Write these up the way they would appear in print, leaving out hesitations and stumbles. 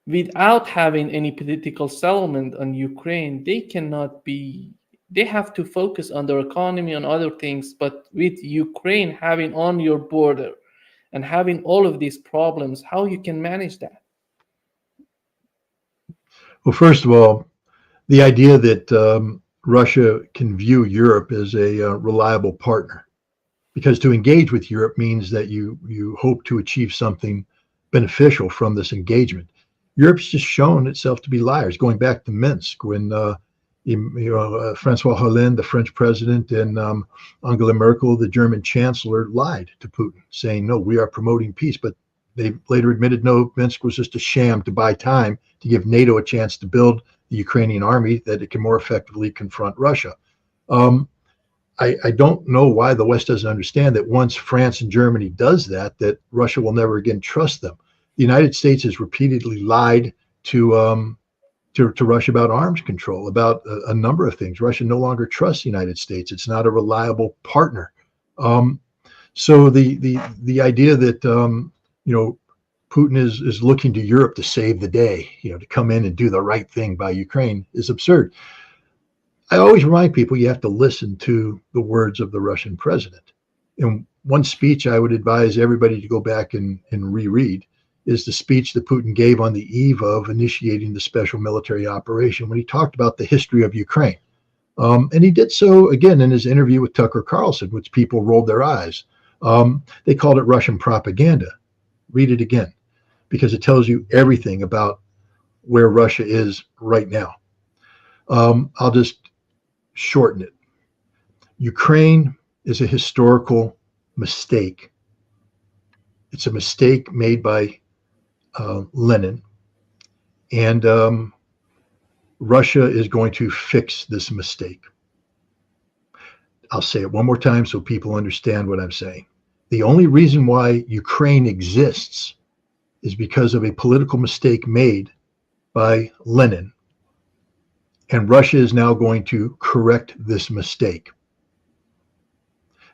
without having any political settlement on Ukraine, they have to focus on their economy and other things. But with Ukraine having on your border and having all of these problems, how you can manage that? Well, first of all, the idea that Russia can view Europe as a reliable partner, because to engage with Europe means that you hope to achieve something beneficial from this engagement. Europe's just shown itself to be liars, going back to Minsk when Francois Hollande, the French president, and Angela Merkel, the German chancellor, lied to Putin, saying, no, we are promoting peace. But they later admitted, no, Minsk was just a sham to buy time to give NATO a chance to build the Ukrainian army that it can more effectively confront Russia. I don't know why the West doesn't understand that once France and Germany does that, that Russia will never again trust them. The United States has repeatedly lied to Russia about arms control, about a number of things. Russia no longer trusts the United States. It's not a reliable partner. So the idea that Putin is looking to Europe to save the day, to come in and do the right thing by Ukraine is absurd. I always remind people you have to listen to the words of the Russian president. And one speech I would advise everybody to go back and reread is the speech that Putin gave on the eve of initiating the special military operation when he talked about the history of Ukraine. And he did so, again, in his interview with Tucker Carlson, which people rolled their eyes. They called it Russian propaganda. Read it again, because it tells you everything about where Russia is right now. I'll just shorten it. Ukraine is a historical mistake. It's a mistake made by Lenin, and Russia is going to fix this mistake. I'll say it one more time so people understand what I'm saying. The only reason why Ukraine exists is because of a political mistake made by Lenin. And Russia is now going to correct this mistake.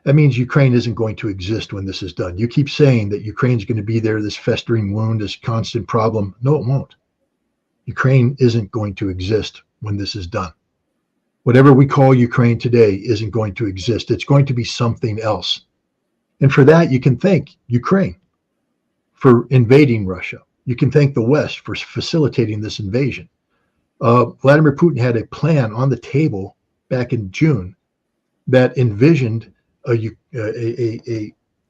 That means Ukraine isn't going to exist when this is done. You keep saying that Ukraine's going to be there, this festering wound, this constant problem. No, it won't. Ukraine isn't going to exist when this is done. Whatever we call Ukraine today isn't going to exist. It's going to be something else. And for that, you can thank Ukraine for invading Russia. You can thank the West for facilitating this invasion. Vladimir Putin had a plan on the table back in June that envisioned a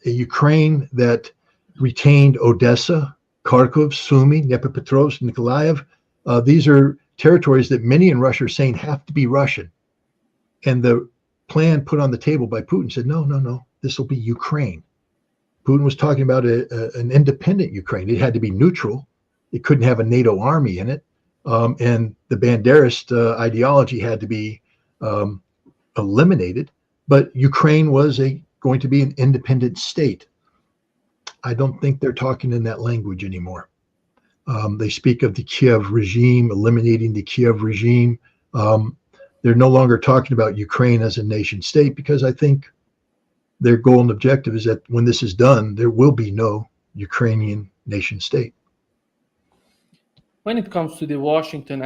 Ukraine that retained Odessa, Kharkov, Sumy, Dnipropetrovsk, Nikolaev. These are territories that many in Russia are saying have to be Russian. And the plan put on the table by Putin said, no, this will be Ukraine. Putin was talking about an independent Ukraine. It had to be neutral. It couldn't have a NATO army in it. And the Banderist ideology had to be eliminated. But Ukraine was going to be an independent state. I don't think they're talking in that language anymore. They speak of the Kiev regime, eliminating the Kiev regime. They're no longer talking about Ukraine as a nation state, because I think their goal and objective is that when this is done, there will be no Ukrainian nation state. When it comes to the Washington and